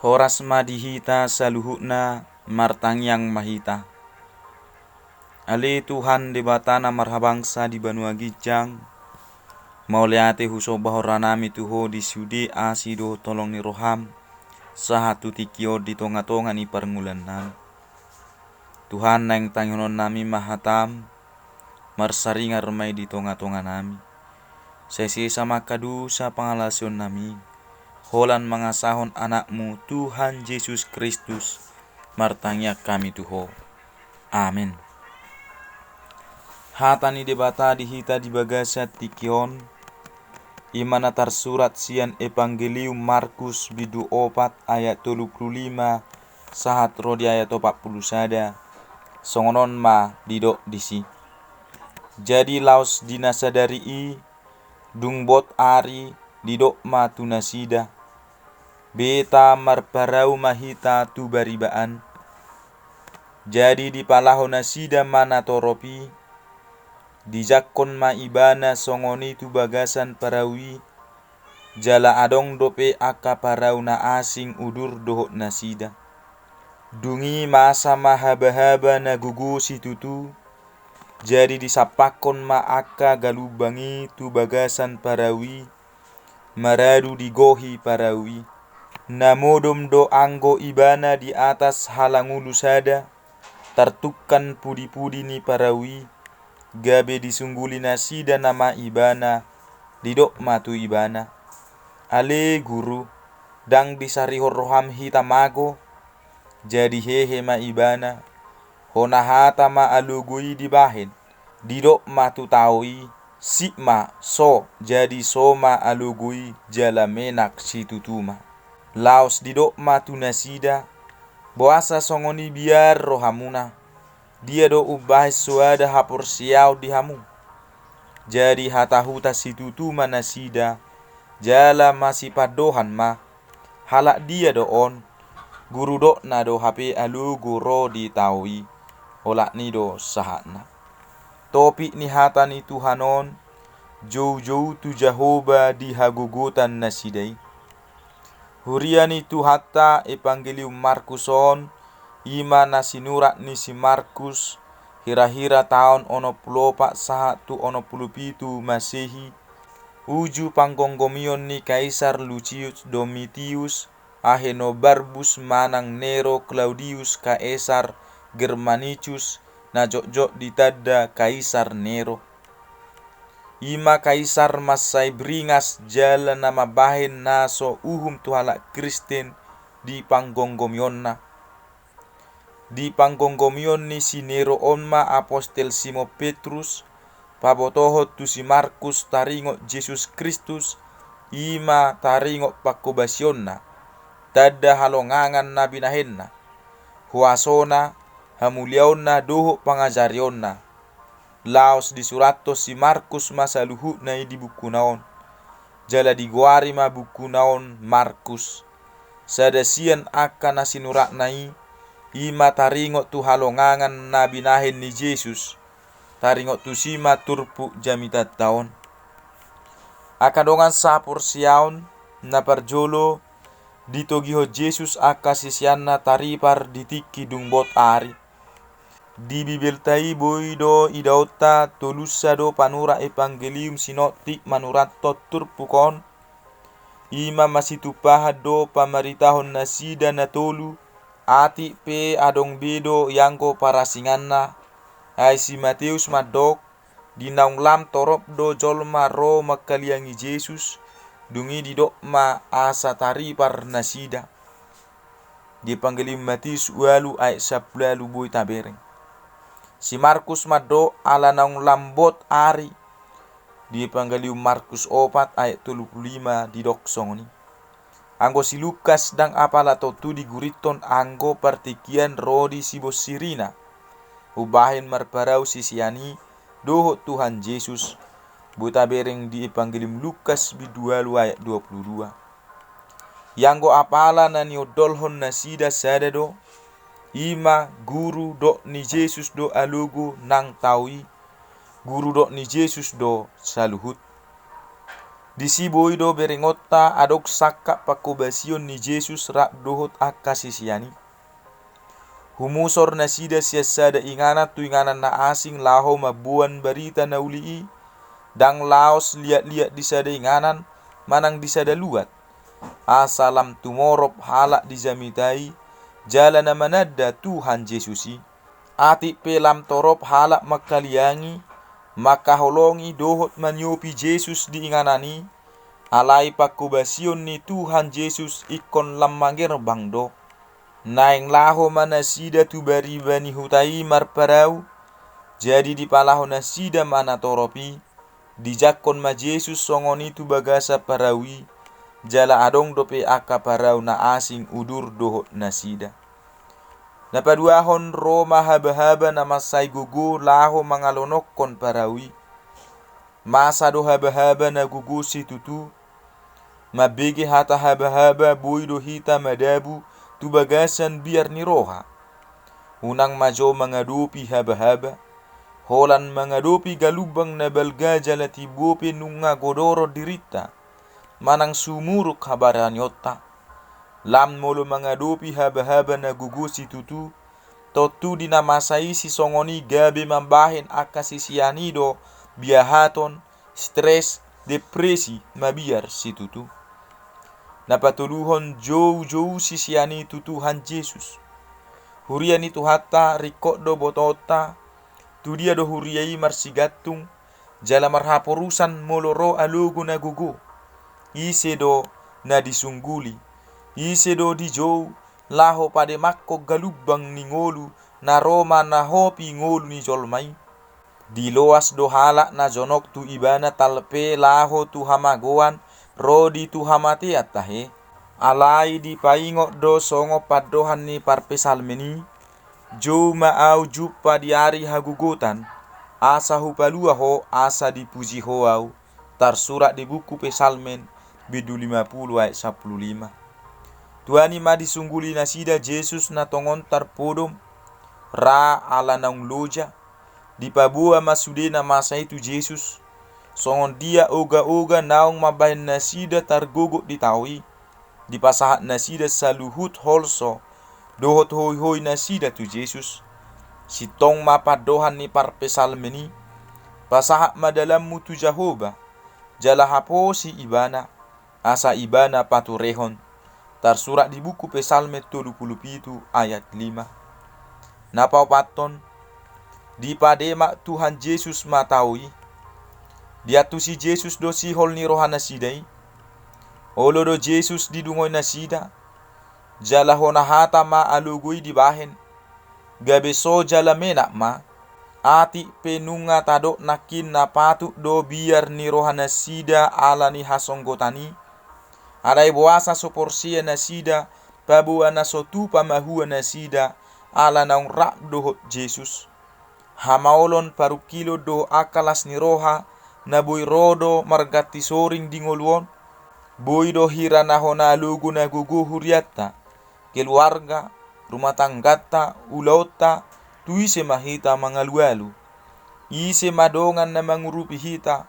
Horas madihita saluhutna martangyang mahita. Ale Tuhan debatana marhabangsa di Banua Gijang. Mauliate huso bahoranami tuho di sude asido tolong ni roham. Sahatu tikio di tonga-tonga ni permulan nami. Tuhan nang tangonon nami mahatam. Marsaringar may di tonga-tonga nami. Sesi sama kadu sa pangalasion nami. Holan mangasahon anakmu Tuhan Yesus Kristus. Martangya kami tuho. Amin. Hatani debata dihita di bagasa tikion. Imana tersurat sian Evangelium Markus bidu 4 ayat 35 sahat rodi ayat 41. Songonon ma didok disi. Jadi laos dinasadari i dungbot ari didok ma tunasida. Beta marparau mahita tu baribaan. Jadi di palaho nasida mana toropi. Dijakon ma ibana songoni tu bagasan parawi. Jala adong dope aka parau na asing udur dohot nasida. Dungi masa mahaba-haba na gugu si tutu. Jadi disapakon ma aka galubangi tu bagasan parawi. Maradu digohi parawi. Namodom do anggo ibana di atas halangulu sada. Tartukan pudi-pudi ni parawi. Gabe disungguli nasida nama ibana. Didok matu ibana. Ale guru. Dang disarihor roham hitamago. Jadi hehe ma ibana. Honahata ma alugui dibahin. Didok matu taui. Sikma so. Jadi soma alugui jala menak si tutuma. Laos didok matu nasida. Boasa songoni biar rohamuna. Dia do ubahis suada hapur siau dihamu. Jadi hatahuta si tutuma nasida. Jala masih padohan ma. Halak dia do on. Guru do na do hape alu guro ditaui. Olak ni do sahatna. Topik ni hata ni Tuhanon. Jauh-jauh tu Jehovah dihagugutan nasidai. Huriani tu hatta Evangelium Markuson. Ima nasinurat ni si Markus. Hira-hira tahun 64 sahatu 67 Masehi. Uju panggonggomion ni Kaisar Lucius Domitius. Ahenobarbus manang Nero Claudius Kaisar Germanicus. Na jok-jok ditada Kaisar Nero. Ima Kaisar masai beringas jala nama bahin naso uhum tuhalak Kristen di panggonggomionna. Di panggonggomion ni si Nero onma apostel Simo Petrus. Pabotoho tu si Markus taringot Yesus Kristus. Ima taringot pakobasionna. Tada halongangan na binahenna. Huasona hamuliaonna doho pangajarionna. Laos disuratos si Markus masaluhut na di buku naon. Jala diguari ma buku naon Markus. Sadasian akan nasinurat nai. Ima taringot tu halongangan na binahin ni Yesus. Taringot tu sima turpu jamitat taon. Akadongan sapur siaon na parjolo. Ditogiho Yesus aka sisianna taripar ditiki dungbot ari. Di bibeltai boido idauta tolusa do panura Evangelium sinoptik manurat turpu kon. Ima masih tupaha do pamaritahon nasida na tolu. Ati pe adong bedo yangko parasinganna. Ai si Mateus madok. Dinaung lam torop do jolma ro makaliangi Yesus. Dungi didok ma asa taripar nasida. Di Evangelium Matius walu ayat 10 boy tabereng. Si Markus madok ala naung lambot ari. Di Evangelium Markus 4 ayat 35 didok songoni. Anggo si Lukas dang apala tu diguriton anggo partikian rodi si bos sirina. Ubahin marparau sisiani doho Tuhan Yesus. Buta bereng di Evangelium Lukas bidualu ayat 22. Yanggo apala na niodolhon nasida sada do. Ima guru do ni Yesus do alugu nang taui. Guru do ni Yesus do saluhut. Disiboi do berengotta adok sakka pakobasion ni Jesus rak dohot akasisiani. Humusor na sida siasada ingana tu ingana na asing laho mabuan barita na ulii, dang laos liat-liat disada inganan, manang disada luat. Asalam tumorop halak dizamitai, jala na manada Tuhan Yesusi. Ati pelam torop halak makaliangi, makaholongi dohot manyopi Jesus di inganani, alai pakubasion ni Tuhan Yesus ikon lamangir bangdo. Naing laho mana sida tu bari bani hutai marparau, jadi di palaho na sida mana toropi, dijakon ma Jesus songoni tu bagasa parawi, jala adong dope aka parau na asing udur dohot na sida. Napaduahon Roma haba-haba na masay gugu laho mangalonokon parawi. Masa do haba-haba na gugu si tutu, mabege hata haba-haba boy do hita madabu, tu bagasan biar ni roha. Unang majo mangadopi haba-haba, holan mangadopi galubang na balga jala tibope nunga godoro dirita, manang sumuruk habaran yotta. Lam molo mangadopi haba-haba na gugusi tutu, totu dinamasai si songoni gabe mambahin akasisianido, biahaton, stres, depresi mabiar si tutu. Napatuluhon jauh-jauh sisiani tutuhan Yesus. Huriani tu hatta rikok do botota, tu dia do huriai marsigatung, jala marhaporusan moloro alugo na gugu. Ise do na disungguli, ise do dijou, laho pade makko galubang ni ngolu, na Roma na hopi ngolu ni jolmai. Diloas do halak na jonok tu ibana talpe laho tu hamagoan, rodi tu hamati atahe. Alai di paingok do songo padohan ni parpesalmeni, jo maau jupa di ari hagugutan, asa hupalua ho asa dipuji hoau, tersurat di buku pesalmen bidu 50 ayat 15. Tuani ma disungguli nasida Jesus na tongon tarpodom, ra ala naung loja, di pabua masudena masa itu Jesus, songon dia oga-oga naung mabahin nasida targogok ditawi, di pasahat nasida saluhut holso, dohot hoi-hoi nasida tu Jesus, sitong mapadohan ni parpesalmeni, pasahat madalammu tu Jahoba, jala hapo si ibana, asa ibana paturehon, tersurat di buku pesalme 37 ayat 5. Napau paton, di pademak Tuhan Yesus mataui, dia tu si Jesus do si hol ni rohana sidai, olo do Jesus di dungoy na sida, jala hona hata ma alugui di bahen, gabe so jala menak ma, ati penunga tadok nakin na patuk do biar ni rohana sida ala ni hasonggotani, adai boasa soporsia na sida, pabuana sotu pamahua na sida, ala naung rak dohot Jesus. Hamaolon parukilo do akalas ni roha, na boy rodo margati soring dingoluon, boy do hira na hona lugu na gugu huriata, keluarga, rumah tanggata, ulauta, tu ise mahita mangalualu, ise madongan na mangurupi hita,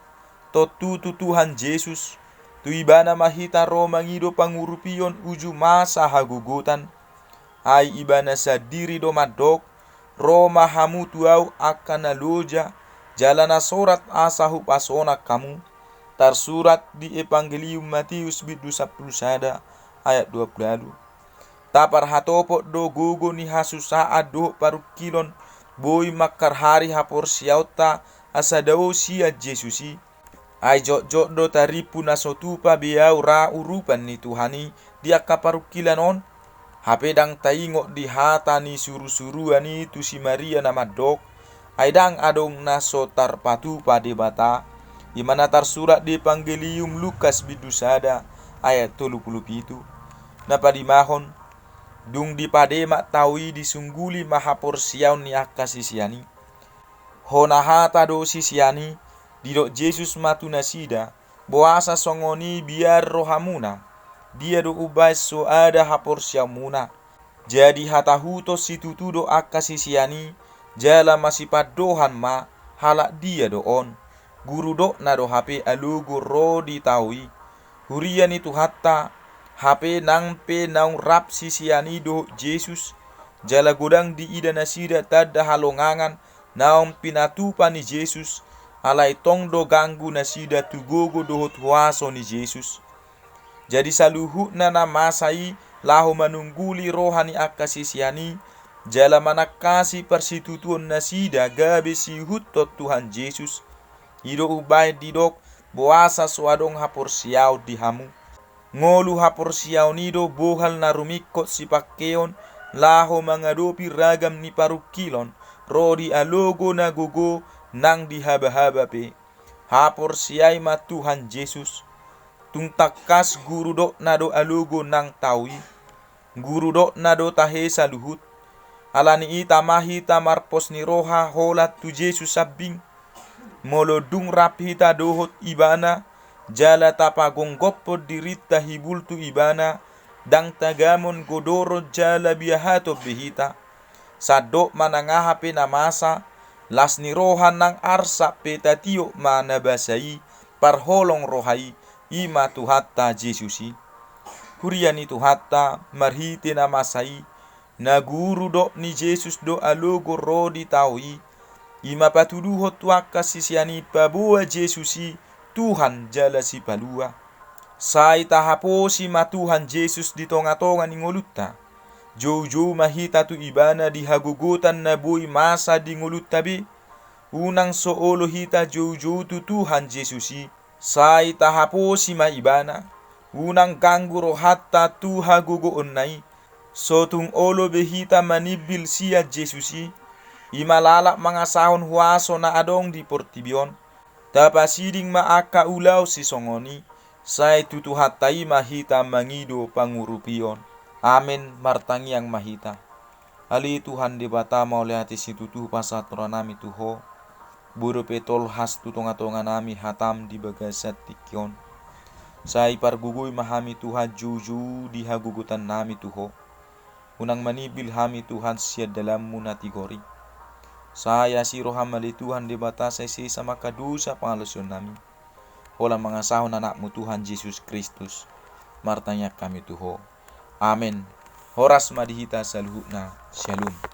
totu Tuhan Yesus, tu ibana mahita ro mangido pangurupion uju masa hagugutan, ai ibana sadiri do madok, Roma hamu tuau akan naloja, jalana sorat asahu pasona kamu, tersurat di Evangelium Matius bidu 10 ayat 20. Tapar hatopot do gogo ni hasusaat do parukilon, boy makar hari hapor siauta asadao sia Jesusi, ai jok do taripu nasotupa biau ra urupan ni Tuhani dia kaparukilan on, hapedang taingok di hata ni suru-suruani tu si Maria nama dok, aidang adong naso tarpatu pade bata, imana tersurat di Evangelium Lukas bidusada ayat 37. Napadimahon, dung di pade mak tawi disungguli mahapor siaun ni akasisiani, hona hata do sisiani, didok Jesus matu nasida, boasa songoni biar rohamuna, dia do ubais so ada hapor siamuna, jadi hata huto si tutu do akasisiani, jala masih padohan ma halak dia do on, guru do na do hape alugo rodi taui huriani tu hatta hape nang pe naung rap sisiani do Jesus jala godang di ida nasida tada halongangan naum pinatupa ni Jesus alai tong do ganggu nasida tugogo dohot huaso ni Jesus. Jadi saluhu na masai lahu manungguli rohani akasisiani jala manakasi persitutuan nasida gabe sihut tot Tuhan Yesus ido ubai didok boasa suadong hapor siau dihamu ngolu hapor siau nido bohal narumikot si pakeon laho mangadopi ragam ni parukilon rodi alogo na gogo nang dihaba-haba pe hapor siai ma Tuhan Yesus tung takas guru do nado alogo nang tawi guru do nado tahe saluhut alani ita mahi tamarpos ni roha holat tu Yesus sabing molo dung rapita dohot ibana jala tapagong goppo dirita hibultu ibana dang tagamon godoro jala biahato behita sado manangaha pe namasa las ni roha nang arsa petatio manabasai parholong rohai ima tuhatta Jesusi huriani tuhatta marhite namasai na guru do ni Jesus do alogo rodi taui ima patuduho tuaka sisiani pabua Jesusi Tuhan jala si palua sai tahaposi ma Tuhan Jesus di tonga-tonga ni ngolutta jou mahita tu ibana di hagugutan na bui masa di ngolutta be unang soolo hita jou tu Tuhan Jesusi sai tahaposi ma ibana unang ganguro hatta tu hagugo onnai sotung olo behita manibil sia Jesusi imalala mga sahon huaso na adong di portibion tapasiding maaka ulaw si songoni sai tutuhatai mahita mangido pangurupion amen martangi yang mahita ali Tuhan di bata mau lehati si tutu pasatra nami tuho buru petol has tutonga-tonga nami hatam di bagasat tikion sai pargugui mahami Tuhan juju di hagugutan nami tuho unang manibil hami Tuhan siya dalam munatigori saya si rohamali Tuhan di batasay si sama kadusa pangalusyon nami holang mga sahon anakmu Tuhan Yesus Kristus martanya kami tuho amen horas madihita saluhuna shalom.